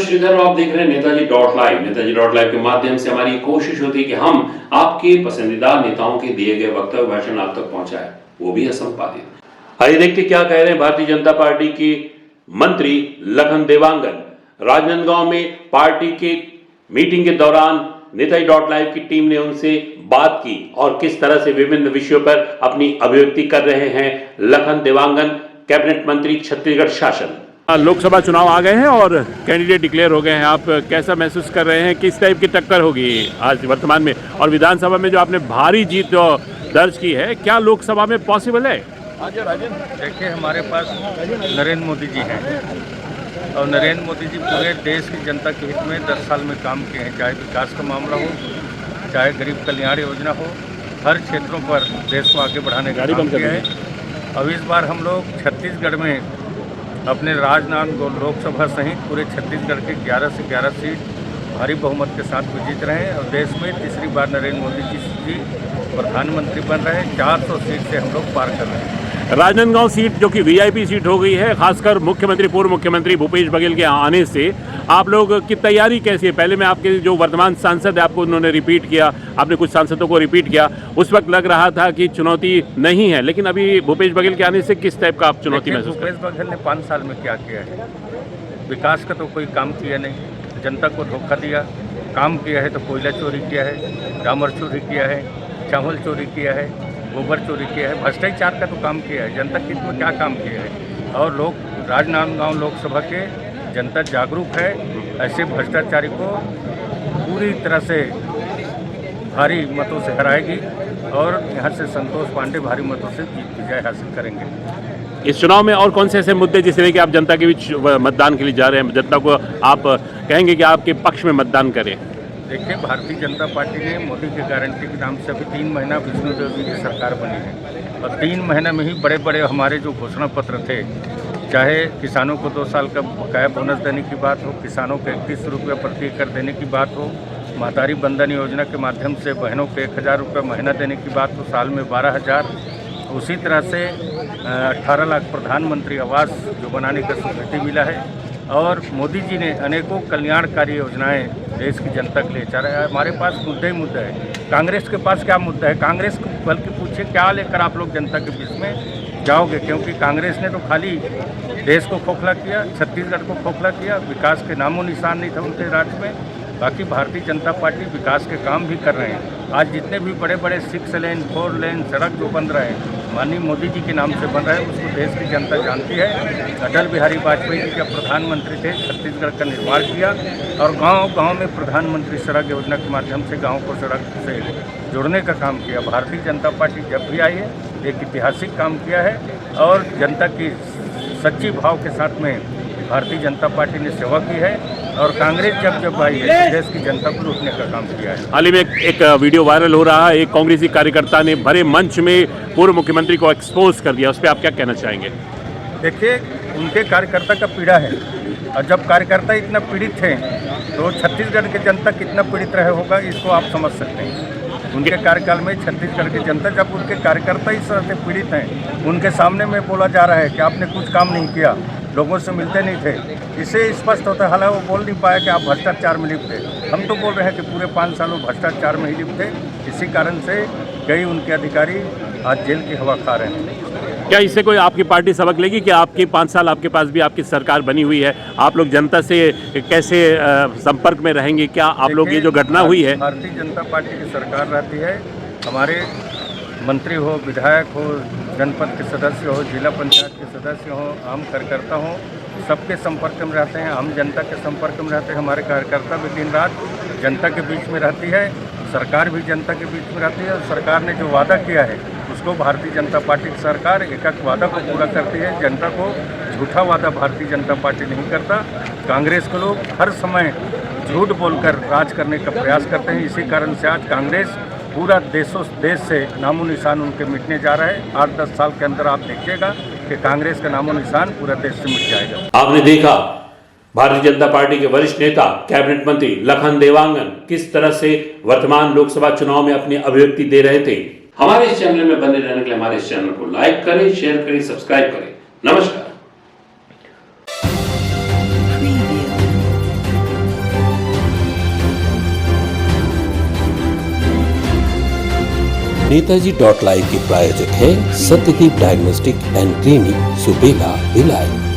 श्रीधर और आप देख रहे हैं Netaji dot live. Netaji dot live के माध्यम से हमारी कोशिश होती है कि हम आपके पसंदीदा नेताओं के दिए गए वक्तव्य भाषण आप तक पहुंचाएं, वो भी असंपादित। आइए देखते क्या कह रहे हैं भारतीय जनता पार्टी के मंत्री लखन देवांगन। राजनांदगांव में पार्टी के मीटिंग के दौरान नेताजी डॉट लाइव की टीम ने उनसे बात की और किस तरह से विभिन्न विषयों पर अपनी अभिव्यक्ति कर रहे हैं लखन देवांगन, कैबिनेट मंत्री छत्तीसगढ़ शासन। लोकसभा चुनाव आ गए हैं और कैंडिडेट डिक्लेयर हो गए हैं। आप कैसा महसूस कर रहे हैं, किस टाइप की टक्कर होगी आज वर्तमान में, और विधानसभा में जो आपने भारी जीत जो दर्ज की है, क्या लोकसभा में पॉसिबल है? देखिए, हमारे पास नरेंद्र मोदी जी हैं और नरेंद्र मोदी जी पूरे देश की जनता के हित में 10 साल में काम किए हैं। चाहे विकास का मामला हो, चाहे गरीब कल्याण योजना हो, हर क्षेत्रों पर देश को आगे बढ़ाने का काम किया है। अब इस बार हम लोग छत्तीसगढ़ में अपने राजनांदगांव लोकसभा सहित पूरे छत्तीसगढ़ के 11 से 11 सीट भारी बहुमत के साथ विजित रहे हैं और देश में तीसरी बार नरेंद्र मोदी जी प्रधानमंत्री बन रहे हैं। 400 सीट से हम लोग पार कर रहे हैं। राजनांदगांव सीट जो कि वीआईपी सीट हो गई है, खासकर मुख्यमंत्री पूर्व मुख्यमंत्री भूपेश बघेल के आने से आप लोग की तैयारी कैसी है? पहले में आपके जो वर्तमान सांसद है आपको उन्होंने रिपीट किया, आपने कुछ सांसदों को रिपीट किया, उस वक्त लग रहा था कि चुनौती नहीं है, लेकिन अभी भूपेश बघेल के आने से किस टाइप का आप चुनौती महसूस करते हैं? भूपेश बघेल ने 5 साल में क्या किया है? विकास का तो कोई काम किया नहीं, जनता को धोखा दिया। काम किया है तो कोयला चोरी किया है, डामर चोरी किया है, चावल चोरी किया है, गोबर चोरी किया है, भ्रष्टाचार का तो काम किया है। जनता के हित में क्या काम किया है? और लोग राजनांदगांव लोकसभा के जनता जागरूक है, ऐसे भ्रष्टाचारी को पूरी तरह से भारी मतों से हराएगी और यहाँ से संतोष पांडे भारी मतों से विजय हासिल करेंगे। इस चुनाव में और कौन से ऐसे मुद्दे जिस तरह कि आप जनता के बीच मतदान के लिए जा रहे हैं, जनता को आप कहेंगे कि आपके पक्ष में मतदान करें? देखिए, भारतीय जनता पार्टी ने मोदी की गारंटी के नाम से अभी 3 महीना विष्णुदेव जी की सरकार बनी है और 3 महीने में ही बड़े बड़े हमारे जो घोषणा पत्र थे, चाहे किसानों को 2 साल का बकाया बोनस देने की बात हो, किसानों को 31 रुपये प्रति एकड़ देने की बात हो, महतारी बंधन योजना के माध्यम से बहनों को 1000 रुपये महीना देने की बात हो, साल में 12,000, उसी तरह से 18 लाख प्रधानमंत्री आवास जो बनाने का स्वीकृति मिला है और मोदी जी ने अनेकों कल्याणकारी योजनाएं देश की जनता के लिए चला है। हमारे पास मुद्दे ही मुद्दा है। कांग्रेस के पास क्या मुद्दा है? कांग्रेस को बल्कि पूछे क्या लेकर आप लोग जनता के बीच में जाओगे, क्योंकि कांग्रेस ने तो खाली देश को खोखला किया, छत्तीसगढ़ को खोखला किया, विकास के नामो निशान नहीं था उनके राज्य में। बाकी भारतीय जनता पार्टी विकास के काम भी कर रहे हैं। आज जितने भी बड़े बड़े 6 लेन 4 लेन सड़क जो बन रहे हैं, माननीय मोदी जी के नाम से बन रहे हैं, उसको देश की जनता जानती है। अटल बिहारी वाजपेयी जी जब प्रधानमंत्री थे, छत्तीसगढ़ का निर्माण किया और गांव-गांव में प्रधानमंत्री सड़क योजना के माध्यम से गांव को सड़क से जोड़ने का काम किया। भारतीय जनता पार्टी जब भी आई है, एक ऐतिहासिक काम किया है और जनता की सच्ची भाव के साथ में भारतीय जनता पार्टी ने सेवा की है और कांग्रेस जब आई है, देश की जनता को लूटने का काम किया है। हाल ही में एक वीडियो वायरल हो रहा है, एक कांग्रेसी कार्यकर्ता ने भरे मंच में पूर्व मुख्यमंत्री को एक्सपोज कर दिया, उस पर आप क्या कहना चाहेंगे? देखिए, उनके कार्यकर्ता का पीड़ा है और जब कार्यकर्ता इतना पीड़ित थे तो छत्तीसगढ़ की जनता कितना पीड़ित रहे होगा, इसको आप समझ सकते हैं। उनके कार्यकाल में छत्तीसगढ़ की जनता, जब उनके कार्यकर्ता इस तरह से पीड़ित हैं, उनके सामने में बोला जा रहा है कि आपने कुछ काम नहीं किया, लोगों से मिलते नहीं थे, इससे स्पष्ट होता है। हालांकि वो बोल नहीं पाया कि आप भ्रष्टाचार में लिप्त थे। हम तो बोल रहे हैं कि पूरे 5 साल वो भ्रष्टाचार में ही लिप्त थे। इसी कारण से कई उनके अधिकारी आज जेल की हवा खा रहे हैं। क्या इससे कोई आपकी पार्टी सबक लेगी कि आपके 5 साल आपके पास भी आपकी सरकार बनी हुई है, आप लोग जनता से कैसे संपर्क में रहेंगे? क्या आप लोग ये जो घटना हुई है, भारतीय जनता पार्टी की सरकार रहती है, हमारे मंत्री हो, विधायक हो, जनपद के सदस्य हो, जिला पंचायत के सदस्य हो, आम कार्यकर्ता हो, सबके संपर्क में रहते हैं। हम जनता के संपर्क में रहते हैं। हमारे कार्यकर्ता भी दिन रात जनता के बीच में रहती है, सरकार भी जनता के बीच में रहती है और सरकार ने जो वादा किया है उसको भारतीय जनता पार्टी की सरकार एक वादा को पूरा करती है। जनता को झूठा वादा भारतीय जनता पार्टी नहीं करता। कांग्रेस के लोग हर समय झूठ बोलकर राज करने का प्रयास करते हैं। इसी कारण से आज कांग्रेस पूरा देश से नामो निशान उनके मिटने जा रहा है। 8-10 साल के अंदर आप देखिएगा कि कांग्रेस का नामो निशान पूरा देश से मिट जाएगा। आपने देखा भारतीय जनता पार्टी के वरिष्ठ नेता कैबिनेट मंत्री लखन देवांगन किस तरह से वर्तमान लोकसभा चुनाव में अपनी अभिव्यक्ति दे रहे थे। हमारे इस चैनल में बने रहने के लिए हमारे इस चैनल को लाइक करें, शेयर करें, सब्सक्राइब करें। नमस्कार। नेताजी .live के प्रायोजक है Satyadeep diagnostic and clinic, Supela, Bhilai.